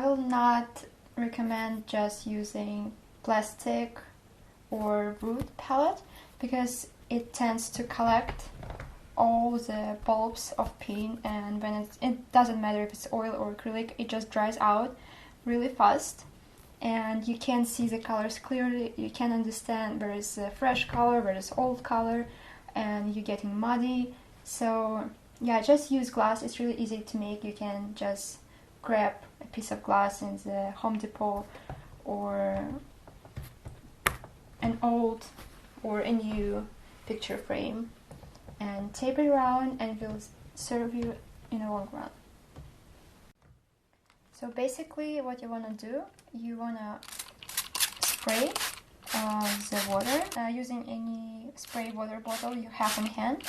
will not recommend just using plastic or wood palette because it tends to collect all the bulbs of paint, and when it doesn't matter if it's oil or acrylic, it just dries out really fast and you can't see the colors clearly. You can't understand where is the fresh color, where is old color, and you're getting muddy. So yeah, just use glass. It's really easy to make. You can just grab a piece of glass in the Home Depot or an old or a new picture frame and tape it around, and it will serve you in the long run. So basically what you want to do, you want to spray the water using any spray water bottle you have in hand.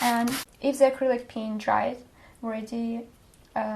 And if the acrylic paint dried already,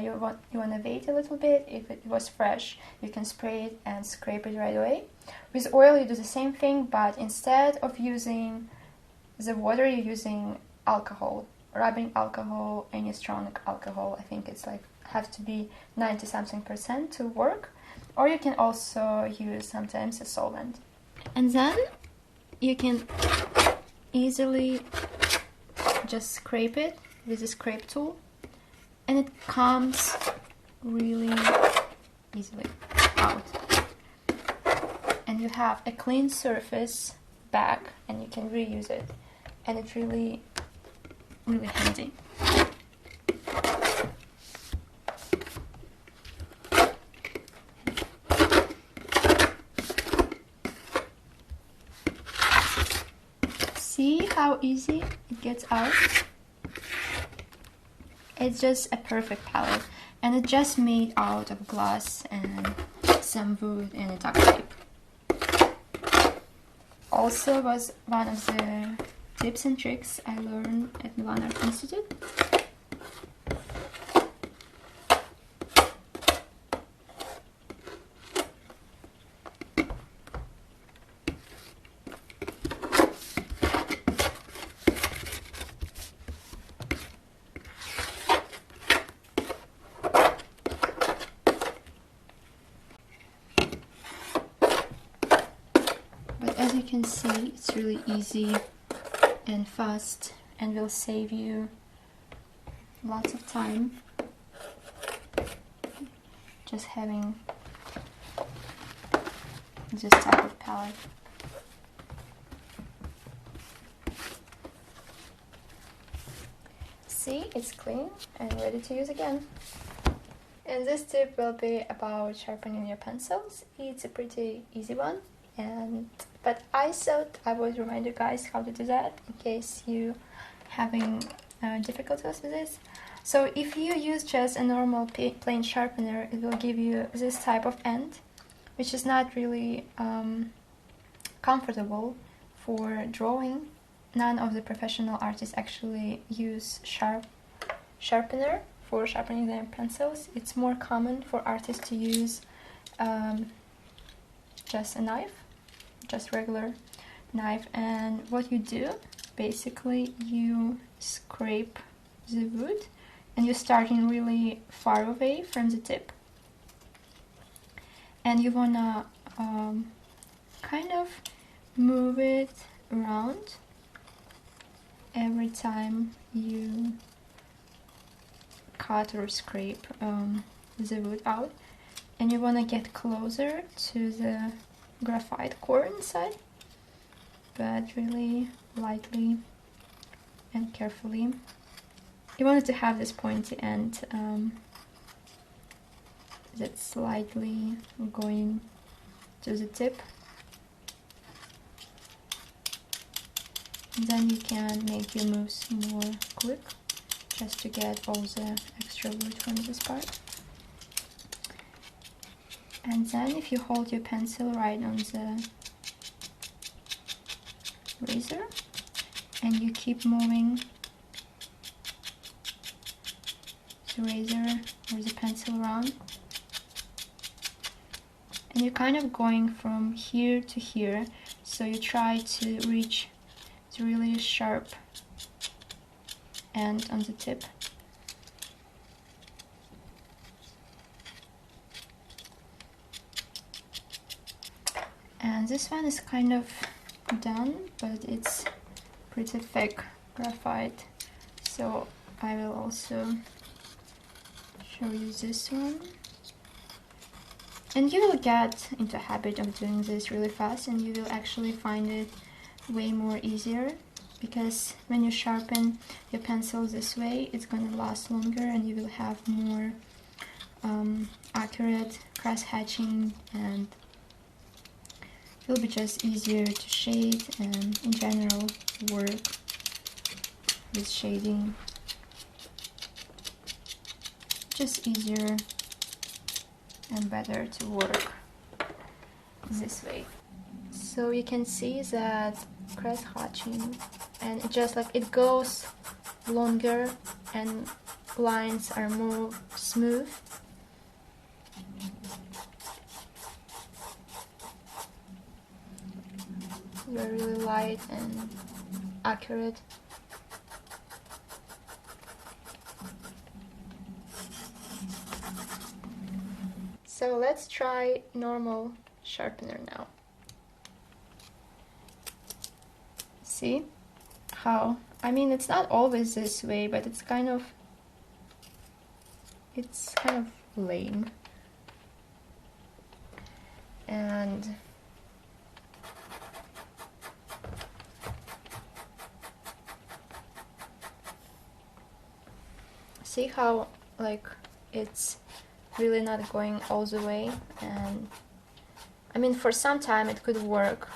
you want to wait a little bit. If it was fresh, you can spray it and scrape it right away. With oil you do the same thing, but instead of using the water, you're using alcohol, rubbing alcohol, any strong alcohol. I think it's like have to be 90-something% to work, or you can also use sometimes a solvent. And then you can easily just scrape it with a scrape tool, and it comes really easily out, and you have a clean surface back and you can reuse it, and it's really handy. See how easy it gets out? It's just a perfect palette, and it's just made out of glass and some wood and a duct tape. Also was one of the tips and tricks I learned at Milan Art Institute. As you can see, it's really easy and fast and will save you lots of time just having this type of palette. See, it's clean and ready to use again. And this tip will be about sharpening your pencils. It's a pretty easy one, but I thought I would remind you guys how to do that in case you having difficulties with this. So if you use just a normal plain sharpener, it will give you this type of end, which is not really comfortable for drawing. None of the professional artists actually use sharpener for sharpening their pencils. It's more common for artists to use just a knife, just regular knife. And what you do, basically you scrape the wood and you're starting really far away from the tip, and you wanna kind of move it around every time you cut or scrape the wood out, and you want to get closer to the graphite core inside, but really lightly and carefully. You want it to have this pointy end that's slightly going to the tip. Then you can make your moves more quick, just to get all the extra wood from this part. And then if you hold your pencil right on the razor and you keep moving the razor or the pencil around, and you're kind of going from here to here, so you try to reach the really sharp end on the tip. And this one is kind of done, but it's pretty thick graphite, so I will also show you this one. And you will get into a habit of doing this really fast, and you will actually find it way more easier, because when you sharpen your pencil this way, it's going to last longer and you will have more accurate cross hatching, and it will be just easier to shade and in general work with shading. Just easier and better to work this way. So you can see that cross hatching, and it just like it goes longer and lines are more smooth. They're really light and accurate. So let's try normal sharpener now. See how, I mean, it's not always this way, but it's kind of lame. And see how like it's really not going all the way, and I mean for some time it could work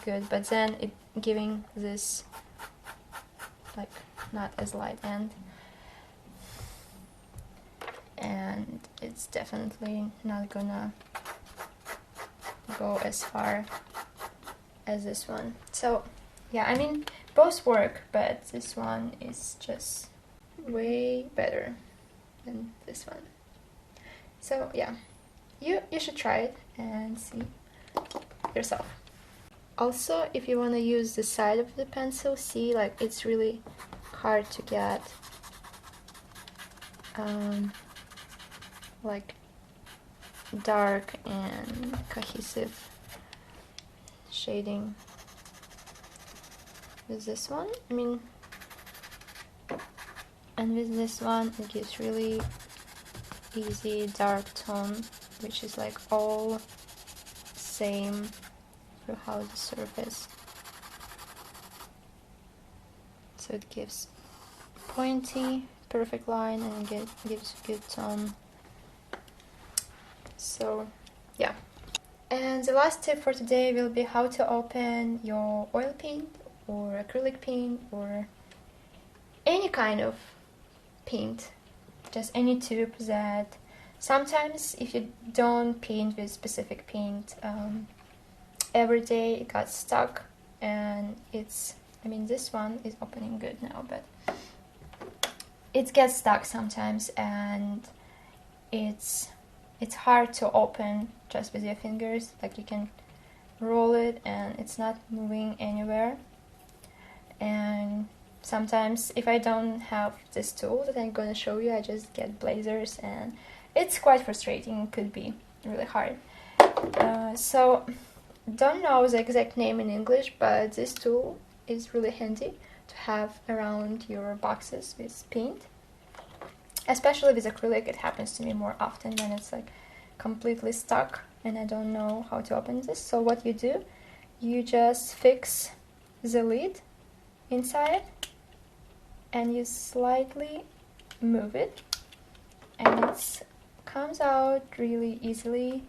good, but then it giving this like not as light end, and it's definitely not gonna go as far as this one. So yeah, I mean both work, but this one is just way better than this one. So yeah, you should try it and see yourself. Also, if you want to use the side of the pencil, see, like it's really hard to get like dark and cohesive shading with this one. I mean, and with this one it gives really easy dark tone, which is like all same throughout the surface. So it gives pointy, perfect line, and gives good tone. So yeah. And the last tip for today will be how to open your oil paint or acrylic paint or any kind of paint, just any tube that sometimes if you don't paint with specific paint every day, it got stuck, and it's, I mean this one is opening good now, but it gets stuck sometimes, and it's hard to open just with your fingers. Like you can roll it and it's not moving anywhere. And sometimes if I don't have this tool that I'm gonna show you, I just get blazers, and it's quite frustrating. It could be really hard. So don't know the exact name in English, but this tool is really handy to have around your boxes with paint. Especially with acrylic, it happens to me more often when it's like completely stuck and I don't know how to open this. So what you do, you just fix the lid inside and you slightly move it, and it comes out really easily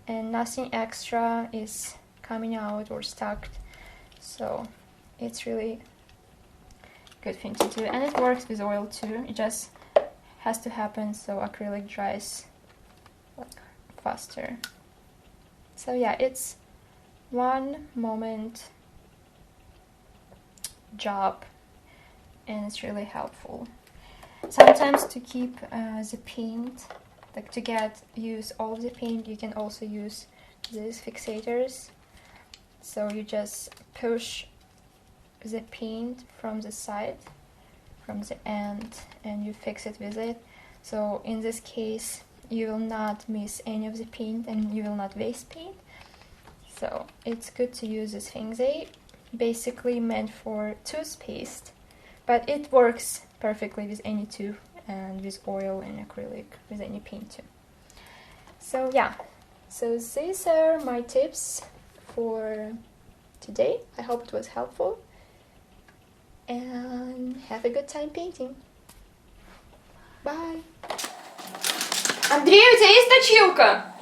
and nothing extra is coming out or stuck. So it's really good thing to do, and it works with oil too. It just has to happen so acrylic dries like faster. So yeah, it's one moment job, and it's really helpful. Sometimes to keep the paint, like to use all of the paint, you can also use these fixators. So you just push the paint from the side, from the end, and you fix it with it. So in this case you will not miss any of the paint and you will not waste paint. So it's good to use this thing. They basically meant for toothpaste, but it works perfectly with any tube and with oil and acrylic, with any paint too. So yeah, so these are my tips for today. I hope it was helpful, and have a good time painting. Bye! Андрій, у тебя есть точилка?